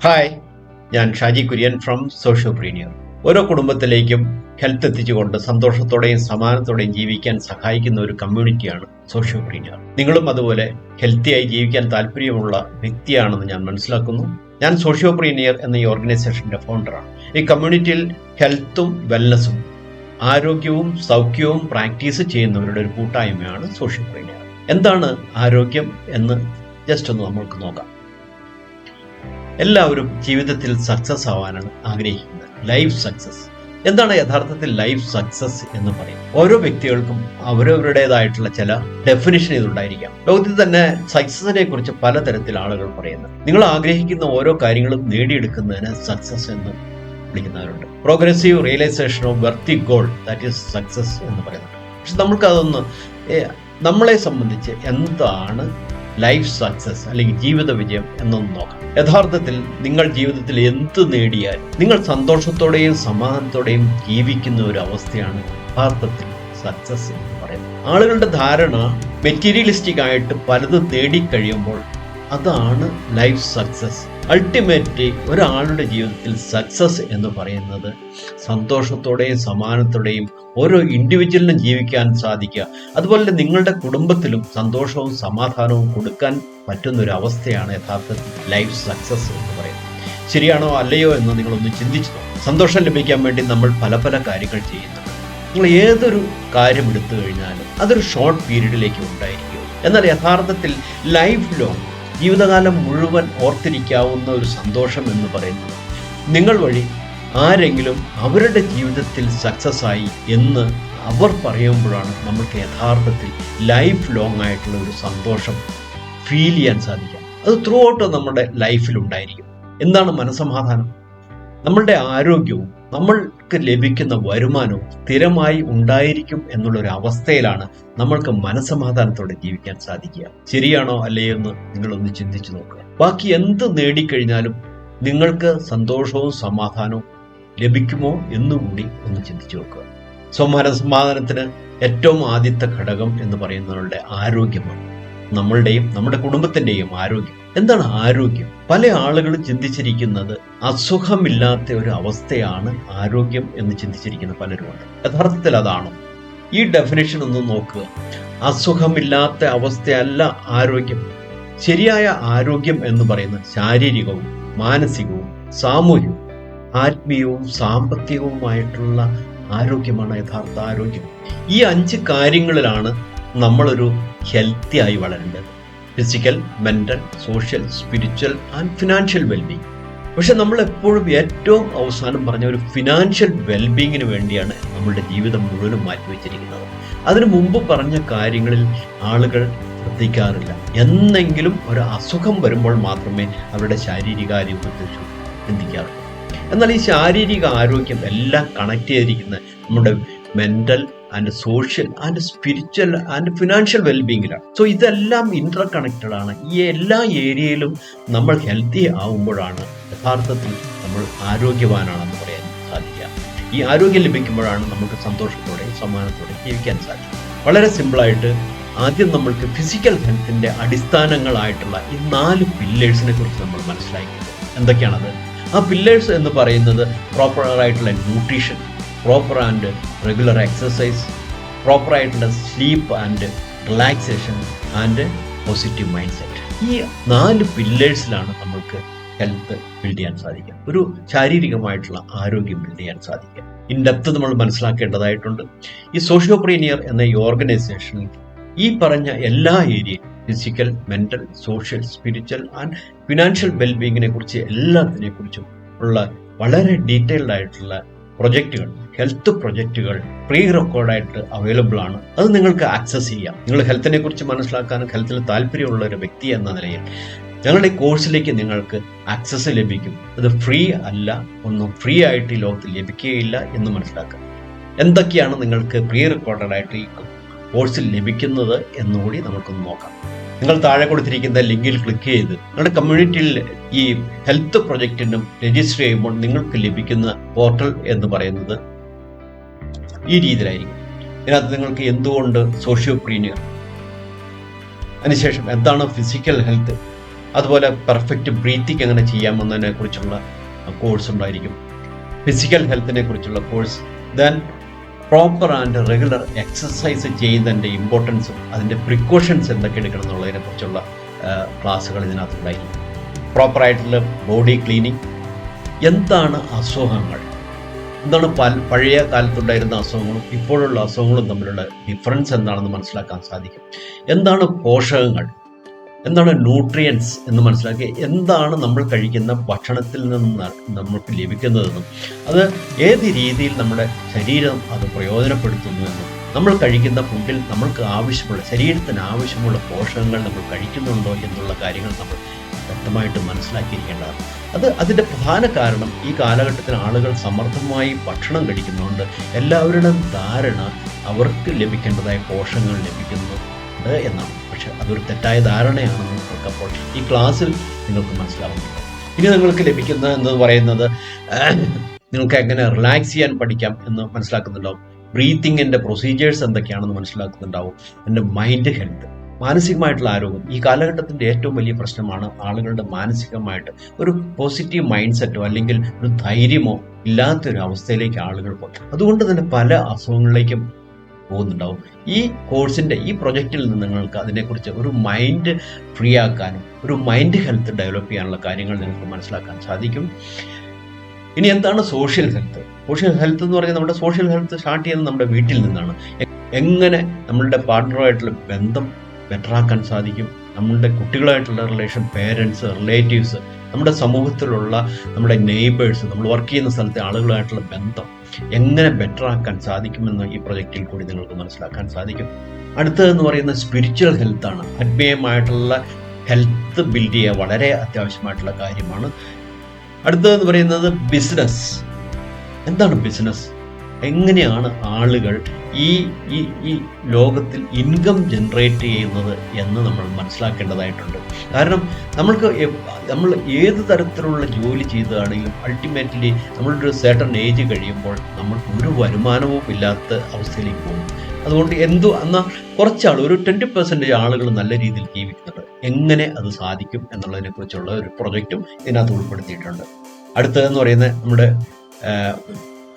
Hi, ഞാൻ Shaji Kurian from സോഷ്യോപ്രീനിയർ. ഓരോ കുടുംബത്തിലേക്കും health എത്തിച്ചുകൊണ്ട് സന്തോഷത്തോടെയും സമാധാനത്തോടെയും ജീവിക്കാൻ സഹായിക്കുന്ന ഒരു കമ്മ്യൂണിറ്റിയാണ് സോഷ്യോപ്രീനിയർ. നിങ്ങളും അതുപോലെ ഹെൽത്തിയായി ജീവിക്കാൻ താല്പര്യമുള്ള വ്യക്തിയാണെന്ന് ഞാൻ മനസ്സിലാക്കുന്നു. ഞാൻ സോഷ്യോപ്രീനിയർ എന്ന ഈ ഓർഗനൈസേഷന്റെ ഫൗണ്ടറാണ്. ഈ കമ്മ്യൂണിറ്റിയിൽ ഹെൽത്തും വെൽനസും ആരോഗ്യവും സൗഖ്യവും പ്രാക്ടീസ് ചെയ്യുന്നവരുടെ ഒരു കൂട്ടായ്മയാണ് സോഷ്യോപ്രീനിയർ. എന്താണ് ആരോഗ്യം എന്ന് ജസ്റ്റ് ഒന്ന് നമ്മൾക്ക് നോക്കാം. എല്ലാവരും ജീവിതത്തിൽ സക്സസ് ആവാനാണ് ആഗ്രഹിക്കുന്നത്. ലൈഫ് സക്സസ് എന്താണ് യഥാർത്ഥത്തിൽ ലൈഫ് സക്സസ് എന്ന് പറയും? ഓരോ വ്യക്തികൾക്കും അവരവരുടേതായിട്ടുള്ള ചില ഡെഫിനിഷൻ ഇതുണ്ടായിരിക്കാം. ലോകത്തിൽ തന്നെ സക്സസിനെ കുറിച്ച് പലതരത്തിൽ ആളുകൾ പറയുന്നത്. നിങ്ങൾ ആഗ്രഹിക്കുന്ന ഓരോ കാര്യങ്ങളും നേടിയെടുക്കുന്നതിന് സക്സസ് എന്ന് വിളിക്കുന്നവരുണ്ട്. Progressive realisation of worthy goal, that is success എന്ന് പറയുന്നുണ്ട്. പക്ഷെ നമ്മൾക്കതൊന്ന് നമ്മളെ സംബന്ധിച്ച് എന്താണ് ലൈഫ് സക്സസ് അല്ലെങ്കിൽ ജീവിത വിജയം എന്നൊന്ന് നോക്കാം. യഥാർത്ഥത്തിൽ നിങ്ങൾ ജീവിതത്തിൽ എന്ത് നേടിയാൽ നിങ്ങൾ സന്തോഷത്തോടെയും സമാധാനത്തോടെയും ജീവിക്കുന്ന ഒരു അവസ്ഥയാണ് യഥാർത്ഥത്തിൽ സക്സസ് എന്ന് പറയുന്നത്. ആളുകളുടെ ധാരണ മെറ്റീരിയലിസ്റ്റിക് ആയിട്ട് പലതും നേടിക്കഴിയുമ്പോൾ അതാണ് ലൈഫ് സക്സസ്. അൾട്ടിമേറ്റ്ലി ഒരാളുടെ ജീവിതത്തിൽ സക്സസ് എന്ന് പറയുന്നത് സന്തോഷത്തോടെയും സമാധാനത്തോടെയും ഓരോ ഇൻഡിവിജ്വലിനും ജീവിക്കാൻ സാധിക്കുക, അതുപോലെ നിങ്ങളുടെ കുടുംബത്തിലും സന്തോഷവും സമാധാനവും കൊടുക്കാൻ പറ്റുന്ന ഒരു അവസ്ഥയാണ് യഥാർത്ഥത്തിൽ ലൈഫ് സക്സസ് എന്ന് പറയുന്നത്. ശരിയാണോ അല്ലയോ എന്ന് നിങ്ങളൊന്ന് ചിന്തിച്ചു നോക്കും. സന്തോഷം ലഭിക്കാൻ വേണ്ടി നമ്മൾ പല പല കാര്യങ്ങൾ ചെയ്യുന്നുണ്ട്. നിങ്ങൾ ഏതൊരു കാര്യം എടുത്തു കഴിഞ്ഞാലും അതൊരു ഷോർട്ട് പീരീഡിലേക്ക് ഉണ്ടായിരിക്കും. എന്നാൽ യഥാർത്ഥത്തിൽ ലൈഫ് ലോങ് ജീവിതകാലം മുഴുവൻ ഓർത്തിരിക്കാവുന്ന ഒരു സന്തോഷം എന്ന് പറയുന്നത് നിങ്ങൾ വഴി ആരെങ്കിലും അവരുടെ ജീവിതത്തിൽ സക്സസ് ആയി എന്ന് അവർ പറയുമ്പോഴാണ് നമ്മൾക്ക് യഥാർത്ഥത്തിൽ ലൈഫ് ലോങ് ആയിട്ടുള്ള ഒരു സന്തോഷം ഫീൽ ചെയ്യാൻ സാധിക്കുക. അത് ത്രൂ ഔട്ട് നമ്മുടെ ലൈഫിൽ ഉണ്ടായിരിക്കും. എന്താണ് മനസ്സമാധാനം? നമ്മളുടെ ആരോഗ്യവും നമ്മൾക്ക് ലഭിക്കുന്ന വരുമാനവും സ്ഥിരമായി ഉണ്ടായിരിക്കും എന്നുള്ളൊരു അവസ്ഥയിലാണ് നമ്മൾക്ക് മനസ്സമാധാനത്തോടെ ജീവിക്കാൻ സാധിക്കുക. ശരിയാണോ അല്ലയോ എന്ന് നിങ്ങളൊന്ന് ചിന്തിച്ചു നോക്കുക. ബാക്കി എന്ത് നേടിക്കഴിഞ്ഞാലും നിങ്ങൾക്ക് സന്തോഷവും സമാധാനവും ലഭിക്കുമോ എന്നുകൂടി ഒന്ന് ചിന്തിച്ചു നോക്കുക. സമാധാനത്തിന് ഏറ്റവും ആദ്യത്തെ ഘടകം എന്ന് പറയുന്നവരുടെ ആരോഗ്യമാണ്. നമ്മളുടെയും നമ്മുടെ കുടുംബത്തിന്റെയും ആരോഗ്യം. എന്താണ് ആരോഗ്യം? പല ആളുകളും ചിന്തിച്ചിരിക്കുന്നത് അസുഖമില്ലാത്ത ഒരു അവസ്ഥയാണ് ആരോഗ്യം എന്ന് ചിന്തിച്ചിരിക്കുന്ന പലരുമുണ്ട്. യഥാർത്ഥത്തിൽ അതാണോ? ഈ ഡെഫിനേഷൻ ഒന്ന് നോക്കുക. അസുഖമില്ലാത്ത അവസ്ഥയല്ല ആരോഗ്യം. ശരിയായ ആരോഗ്യം എന്ന് പറയുന്നത് ശാരീരികവും മാനസികവും സാമൂഹികവും ആത്മീയവും സാമ്പത്തികവുമായിട്ടുള്ള ആരോഗ്യമാണ് യഥാർത്ഥ ആരോഗ്യം. ഈ 5 കാര്യങ്ങളിലാണ് നമ്മളൊരു ഹെൽത്തി ആയി വളരേണ്ടത്. Physical, mental, social, spiritual and financial wellbeing. പക്ഷെ നമ്മൾ എപ്പോഴും ഏറ്റവും അവസാനം പറഞ്ഞ ഒരു ഫിനാൻഷ്യൽ വെൽബീങ്ങിന് വേണ്ടിയാണ് നമ്മളുടെ ജീവിതം മുഴുവനും മാറ്റിവെച്ചിരിക്കുന്നത്. അതിനു മുമ്പ് പറഞ്ഞ കാര്യങ്ങളിൽ ആളുകൾ ശ്രദ്ധിക്കാറില്ല. എന്നെങ്കിലും ഒരു അസുഖം വരുമ്പോൾ മാത്രമേ അവരുടെ ശാരീരികാരോഗ്യത്തെ ചിന്തിക്കാറുള്ളൂ. എന്നാൽ ഈ ശാരീരിക ആരോഗ്യം എല്ലാം കണക്ട് ചെയ്തിരിക്കുന്നത് നമ്മുടെ mental and social and spiritual and financial വെൽബീങ്ങിലാണ്. സോ ഇതെല്ലാം ഇന്റർ കണക്റ്റഡ് ആണ്. ഈ എല്ലാ ഏരിയയിലും നമ്മൾ ഹെൽത്തി ആവുമ്പോഴാണ് യഥാർത്ഥത്തിൽ നമ്മൾ ആരോഗ്യവാനാണെന്ന് പറയാൻ സാധിക്കുക. ഈ ആരോഗ്യം ലഭിക്കുമ്പോഴാണ് നമുക്ക് സന്തോഷത്തോടെ സമാധാനത്തോടെ ജീവിക്കാൻ സാധിക്കുക. വളരെ സിമ്പിളായിട്ട് ആദ്യം നമ്മൾക്ക് ഫിസിക്കൽ ഹെൽത്തിന്റെ അടിസ്ഥാനങ്ങളായിട്ടുള്ള ഈ 4 പില്ലേഴ്സിനെ കുറിച്ച് നമ്മൾ മനസ്സിലാക്കിയത്. എന്തൊക്കെയാണത്? ആ പില്ലേഴ്സ് എന്ന് പറയുന്നത് പ്രോപ്പറായിട്ടുള്ള nutrition, proper and regular exercise, പ്രോപ്പറായിട്ടുള്ള sleep and relaxation and positive mindset. ഈ 4 പില്ലേഴ്സിലാണ് നമ്മൾക്ക് ഹെൽത്ത് ബിൽഡ് ചെയ്യാൻ സാധിക്കുക, ഒരു ശാരീരികമായിട്ടുള്ള ആരോഗ്യം ബിൽഡ് ചെയ്യാൻ സാധിക്കുക. ഇൻ ഡെപ്ത് നമ്മൾ മനസ്സിലാക്കേണ്ടതായിട്ടുണ്ട്. ഈ സോഷ്യോപ്രീനിയർ എന്ന ഈ ഓർഗനൈസേഷനിൽ ഈ പറഞ്ഞ എല്ലാ ഏരിയയും physical, mental, social, spiritual and financial വെൽബീങ്ങിനെ കുറിച്ച് എല്ലാത്തിനെ കുറിച്ചും ഉള്ള വളരെ ഡീറ്റെയിൽഡ് ആയിട്ടുള്ള പ്രൊജക്റ്റുകൾ, ഹെൽത്ത് പ്രൊജക്റ്റുകൾ പ്രീ റെക്കോർഡായിട്ട് അവൈലബിൾ ആണ്. അത് നിങ്ങൾക്ക് ആക്സസ് ചെയ്യാം. നിങ്ങൾ ഹെൽത്തിനെ കുറിച്ച് മനസ്സിലാക്കാനും ഹെൽത്തിൽ താല്പര്യമുള്ള ഒരു വ്യക്തി എന്ന നിലയിൽ ഞങ്ങളുടെ കോഴ്സിലേക്ക് നിങ്ങൾക്ക് ആക്സസ് ലഭിക്കും. അത് ഫ്രീ അല്ല, ഒന്നും ഫ്രീ ആയിട്ട് ഈ ലോകത്തിൽ ലഭിക്കുകയില്ല എന്ന് മനസ്സിലാക്കുക. എന്തൊക്കെയാണ് നിങ്ങൾക്ക് പ്രീ റെക്കോർഡായിട്ട് ഈ കോഴ്സിൽ ലഭിക്കുന്നത് എന്നുകൂടി നമുക്കൊന്ന് നോക്കാം. നിങ്ങൾ താഴെ കൊടുത്തിരിക്കുന്ന ലിങ്കിൽ ക്ലിക്ക് ചെയ്ത് നിങ്ങളുടെ കമ്മ്യൂണിറ്റിയിൽ ഈ ഹെൽത്ത് പ്രൊജക്റ്റിനും രജിസ്റ്റർ ചെയ്യുമ്പോൾ നിങ്ങൾക്ക് ലഭിക്കുന്ന പോർട്ടൽ എന്ന് പറയുന്നത് ഈ രീതിയിലായിരിക്കും. ഇതിനകത്ത് നിങ്ങൾക്ക് എന്തുകൊണ്ട് സോഷ്യോപ്രീനിയർ, അതിനുശേഷം എന്താണ് ഫിസിക്കൽ ഹെൽത്ത്, അതുപോലെ പെർഫെക്റ്റ് ബ്രീത്തിങ് എങ്ങനെ ചെയ്യാമെന്നതിനെ കുറിച്ചുള്ള കോഴ്സ് ഉണ്ടായിരിക്കും. ഫിസിക്കൽ ഹെൽത്തിനെ കുറിച്ചുള്ള course, then proper and regular exercise ചെയ്യുന്നതിൻ്റെ ഇമ്പോർട്ടൻസും അതിൻ്റെ പ്രിക്കോഷൻസ് എന്തൊക്കെ എടുക്കണം എന്നുള്ളതിനെ കുറിച്ചുള്ള ക്ലാസ്സുകൾ ഇതിനകത്തുണ്ടായിരിക്കും. പ്രോപ്പറായിട്ടുള്ള ബോഡി ക്ലീനിങ്, എന്താണ് അസുഖങ്ങൾ, എന്താണ് പഴയ കാലത്തുണ്ടായിരുന്ന അസുഖങ്ങളും ഇപ്പോഴുള്ള അസുഖങ്ങളും തമ്മിലുള്ള ഡിഫറൻസ് എന്താണെന്ന് മനസ്സിലാക്കാൻ സാധിക്കും. എന്താണ് പോഷകങ്ങൾ, എന്താണ് ന്യൂട്രിയൻസ് എന്ന് മനസ്സിലാക്കി എന്താണ് നമ്മൾ കഴിക്കുന്ന ഭക്ഷണത്തിൽ നിന്ന് നമുക്ക് ലഭിക്കുന്നതെന്നും അത് ഏത് രീതിയിൽ നമ്മുടെ ശരീരം അത് പ്രയോജനപ്പെടുത്തുന്നുവെന്നും നമ്മൾ കഴിക്കുന്ന ഫുഡിൽ നമ്മൾക്ക് ആവശ്യമുള്ള ശരീരത്തിന് ആവശ്യമുള്ള പോഷകങ്ങൾ നമ്മൾ കഴിക്കുന്നുണ്ടോ എന്നുള്ള കാര്യങ്ങൾ നമ്മൾ വ്യക്തമായിട്ട് മനസ്സിലാക്കിയിരിക്കേണ്ടതാണ്. അതിൻ്റെ പ്രധാന കാരണം ഈ കാലഘട്ടത്തിൽ ആളുകൾ സമർത്ഥമായി ഭക്ഷണം കഴിക്കുന്നതുകൊണ്ട് എല്ലാവരുടെയും ധാരണ അവർക്ക് ലഭിക്കേണ്ടതായ പോഷകങ്ങൾ ലഭിക്കുന്നുണ്ട് എന്നാണ്. പക്ഷെ അതൊരു തെറ്റായ ധാരണയാണെന്ന് നിങ്ങൾക്കപ്പോൾ ഈ ക്ലാസ്സിൽ നിങ്ങൾക്ക് മനസ്സിലാവുന്നുണ്ട്. ഇനി നിങ്ങൾക്ക് ലഭിക്കുന്ന എന്ന് പറയുന്നത് നിങ്ങൾക്ക് എങ്ങനെ റിലാക്സ് ചെയ്യാൻ പഠിക്കാം എന്ന് മനസ്സിലാക്കുന്നുണ്ടാവും. ബ്രീത്തിങ്ങിൻ്റെ പ്രൊസീജിയേഴ്സ് എന്തൊക്കെയാണെന്ന് മനസ്സിലാക്കുന്നുണ്ടാവും. എൻ്റെ മൈൻഡ് ഹെൽത്ത്, മാനസികമായിട്ടുള്ള ആരോഗ്യം. ഈ കാലഘട്ടത്തിൻ്റെ ഏറ്റവും വലിയ പ്രശ്നമാണ് ആളുകളുടെ മാനസികമായിട്ട് ഒരു പോസിറ്റീവ് മൈൻഡ് സെറ്റോ അല്ലെങ്കിൽ ഒരു ധൈര്യമോ ഇല്ലാത്തൊരു അവസ്ഥയിലേക്ക് ആളുകൾ പോകും. അതുകൊണ്ട് തന്നെ പല അസുഖങ്ങളിലേക്കും പോകുന്നുണ്ടാവും. ഈ കോഴ്സിൻ്റെ ഈ പ്രൊജക്റ്റിൽ നിന്ന് നിങ്ങൾക്ക് അതിനെക്കുറിച്ച് ഒരു മൈൻഡ് ഫ്രീ ആക്കാനും ഒരു മൈൻഡ് ഹെൽത്ത് ഡെവലപ്പ് ചെയ്യാനുള്ള കാര്യങ്ങൾ നിങ്ങൾക്ക് മനസ്സിലാക്കാൻ സാധിക്കും. ഇനി എന്താണ് സോഷ്യൽ ഹെൽത്ത്? സോഷ്യൽ ഹെൽത്ത് എന്ന് പറഞ്ഞാൽ നമ്മുടെ സോഷ്യൽ ഹെൽത്ത് സ്റ്റാർട്ട് ചെയ്യുന്നത് നമ്മുടെ വീട്ടിൽ നിന്നാണ്. എങ്ങനെ നമ്മളുടെ പാർട്ട്ണറുമായിട്ടുള്ള ബന്ധം ബെറ്ററാക്കാൻ സാധിക്കും, നമ്മളുടെ കുട്ടികളായിട്ടുള്ള റിലേഷൻ, പേരൻസ്, റിലേറ്റീവ്സ്, നമ്മുടെ സമൂഹത്തിലുള്ള നമ്മുടെ നെയ്ബേഴ്സ്, നമ്മൾ വർക്ക് ചെയ്യുന്ന സ്ഥലത്തെ ആളുകളായിട്ടുള്ള ബന്ധം എങ്ങനെ ബെറ്ററാക്കാൻ സാധിക്കുമെന്ന് ഈ പ്രൊജക്റ്റിൽ കൂടി നിങ്ങൾക്ക് മനസ്സിലാക്കാൻ സാധിക്കും. അടുത്തതെന്ന് പറയുന്നത് സ്പിരിച്വൽ ഹെൽത്താണ്. ആത്മീയമായിട്ടുള്ള ഹെൽത്ത് ബിൽഡ് ചെയ്യുക വളരെ അത്യാവശ്യമായിട്ടുള്ള കാര്യമാണ്. അടുത്തതെന്ന് പറയുന്നത് ബിസിനസ്. എന്താണ് ബിസിനസ്? എങ്ങനെയാണ് ആളുകൾ ഈ ഈ ഈ ലോകത്തിൽ ഇൻകം ജനറേറ്റ് ചെയ്യുന്നത് എന്ന് നമ്മൾ മനസ്സിലാക്കേണ്ടതായിട്ടുണ്ട്. കാരണം നമ്മൾ ഏത് തരത്തിലുള്ള ജോലി ചെയ്തതാണെങ്കിലും അൾട്ടിമേറ്റ്ലി നമ്മളൊരു സർട്ടൺ ഏജ് കഴിയുമ്പോൾ നമ്മൾക്ക് ഒരു വരുമാനവും ഇല്ലാത്ത അവസ്ഥയിലേക്ക് പോകും. അതുകൊണ്ട് എന്നാൽ കുറച്ചാൾ ഒരു 20% ആളുകൾ നല്ല രീതിയിൽ ജീവിക്കുന്നുണ്ട്. എങ്ങനെ അത് സാധിക്കും എന്നുള്ളതിനെ കുറിച്ചുള്ള ഒരു പ്രൊജക്റ്റും ഇതിനകത്ത് ഉൾപ്പെടുത്തിയിട്ടുണ്ട്. അടുത്തതെന്ന് പറയുന്നത് നമ്മുടെ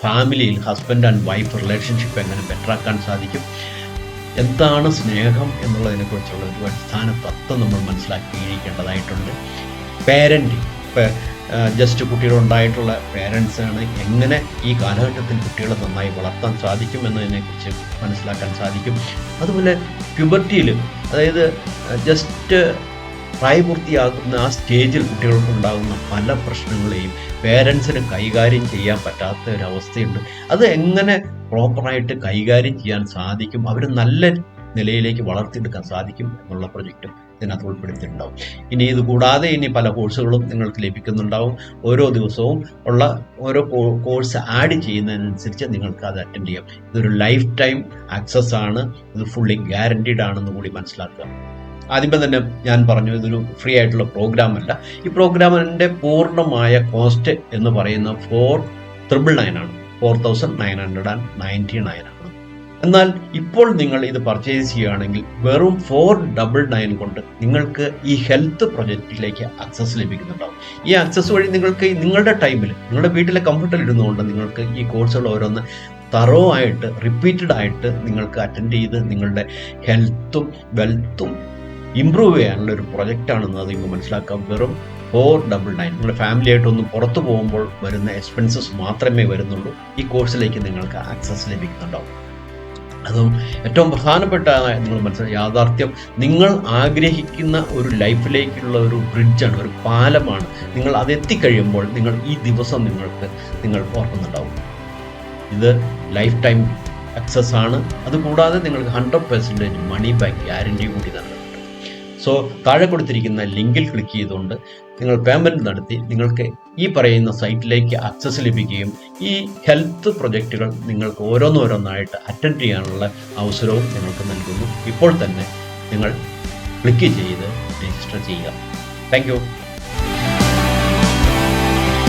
ഫാമിലിയിൽ ഹസ്ബൻഡ് ആൻഡ് വൈഫ് റിലേഷൻഷിപ്പ് എങ്ങനെ ബെറ്ററാക്കാൻ സാധിക്കും, എന്താണ് സ്നേഹം എന്നുള്ളതിനെക്കുറിച്ചുള്ള ഒരു അടിസ്ഥാന തത്വം നമ്മൾ മനസ്സിലാക്കിയിരിക്കേണ്ടതായിട്ടുണ്ട്. പേരൻറ്റിങ്, ഇപ്പോൾ ജസ്റ്റ് കുട്ടികളുണ്ടായിട്ടുള്ള പേരൻസാണ് എങ്ങനെ ഈ കാലഘട്ടത്തിൽ കുട്ടികളെ നന്നായി വളർത്താൻ സാധിക്കും എന്നതിനെക്കുറിച്ച് മനസ്സിലാക്കാൻ സാധിക്കും. അതുപോലെ പ്യൂബർട്ടിയിൽ, അതായത് ജസ്റ്റ് പ്രായപൂർത്തിയാകുന്ന ആ സ്റ്റേജിൽ കുട്ടികൾക്കുണ്ടാകുന്ന പല പ്രശ്നങ്ങളെയും പേരൻസിന് കൈകാര്യം ചെയ്യാൻ പറ്റാത്ത ഒരവസ്ഥയുണ്ട്. അത് എങ്ങനെ പ്രോപ്പറായിട്ട് കൈകാര്യം ചെയ്യാൻ സാധിക്കും, അവർ നല്ല നിലയിലേക്ക് വളർത്തിയെടുക്കാൻ സാധിക്കും എന്നുള്ള പ്രൊജക്റ്റും ഇതിനകത്ത് ഉൾപ്പെടുത്തിയിട്ടുണ്ടാവും. ഇനി ഇത് കൂടാതെ ഇനി പല കോഴ്സുകളും നിങ്ങൾക്ക് ലഭിക്കുന്നുണ്ടാവും. ഓരോ ദിവസവും ഉള്ള ഓരോ കോഴ്സ് ആഡ് ചെയ്യുന്നതിനനുസരിച്ച് നിങ്ങൾക്ക് അത് അറ്റൻഡ് ചെയ്യാം. ഇതൊരു ലൈഫ് ടൈം ആക്സസ് ആണ്, ഇത് ഫുള്ളി ഗ്യാരണ്ടീഡ് ആണെന്ന് കൂടി മനസ്സിലാക്കുക. ആദ്യമേ തന്നെ ഞാൻ പറഞ്ഞു, ഇതൊരു ഫ്രീ ആയിട്ടുള്ള പ്രോഗ്രാം അല്ല. ഈ പ്രോഗ്രാമിൻ്റെ പൂർണ്ണമായ കോസ്റ്റ് എന്ന് പറയുന്ന 4,999 ആണ്, 4,999 ആണ്. എന്നാൽ ഇപ്പോൾ നിങ്ങൾ ഇത് പർച്ചേസ് ചെയ്യുകയാണെങ്കിൽ വെറും 499 കൊണ്ട് നിങ്ങൾക്ക് ഈ ഹെൽത്ത് പ്രൊജക്റ്റിലേക്ക് ആക്സസ് ലഭിക്കുന്നുണ്ടാവും. ഈ ആക്സസ് വഴി നിങ്ങൾക്ക് നിങ്ങളുടെ ടൈമിൽ നിങ്ങളുടെ വീട്ടിലെ കംഫർട്ടിൽ ഇരുന്നുകൊണ്ട് നിങ്ങൾക്ക് ഈ കോഴ്സുകൾ ഓരോന്ന് തറോ ആയിട്ട് റിപ്പീറ്റഡ് ആയിട്ട് നിങ്ങൾക്ക് അറ്റൻഡ് ചെയ്ത് നിങ്ങളുടെ ഹെൽത്തും വെൽത്തും ഇമ്പ്രൂവ് ചെയ്യാനുള്ള ഒരു പ്രൊജക്റ്റാണെന്ന് അത് നിങ്ങൾ മനസ്സിലാക്കാം. വെറും 499. നിങ്ങളുടെ ഫാമിലി ആയിട്ടൊന്നും പുറത്തു പോകുമ്പോൾ വരുന്ന എക്സ്പെൻസസ് മാത്രമേ വരുന്നുള്ളൂ. ഈ കോഴ്സിലേക്ക് നിങ്ങൾക്ക് ആക്സസ് ലഭിക്കുന്നുണ്ടാവും. അതും ഏറ്റവും പ്രധാനപ്പെട്ട നിങ്ങൾ മനസ്സിലാക്കുക, യാഥാർത്ഥ്യം നിങ്ങൾ ആഗ്രഹിക്കുന്ന ഒരു ലൈഫിലേക്കുള്ള ഒരു ബ്രിഡ്ജാണ്, ഒരു പാലമാണ്. നിങ്ങൾ അതെത്തിക്കഴിയുമ്പോൾ നിങ്ങൾ ഈ ദിവസം നിങ്ങൾ ഓർക്കുന്നുണ്ടാവും. ഇത് ലൈഫ് ടൈം ആക്സസ് ആണ്. അതുകൂടാതെ നിങ്ങൾക്ക് 100% മണി ബാക്ക് ഗ്യാരണ്ടി കൂടി നൽകുന്നുണ്ട്. സോ താഴെ കൊടുത്തിരിക്കുന്ന ലിങ്കിൽ ക്ലിക്ക് ചെയ്തുകൊണ്ട് നിങ്ങൾ പേയ്മെൻറ്റ് നടത്തി നിങ്ങൾക്ക് ഈ പറയുന്ന സൈറ്റിലേക്ക് ആക്സസ് ലഭിക്കുകയും ഈ ഹെൽത്ത് പ്രൊജക്റ്റുകൾ നിങ്ങൾക്ക് ഓരോന്നോരോന്നായിട്ട് അറ്റൻഡ് ചെയ്യാനുള്ള അവസരവും നിങ്ങൾക്ക് നൽകുന്നു. ഇപ്പോൾ തന്നെ നിങ്ങൾ ക്ലിക്ക് ചെയ്ത് രജിസ്റ്റർ ചെയ്യുക. Thank you.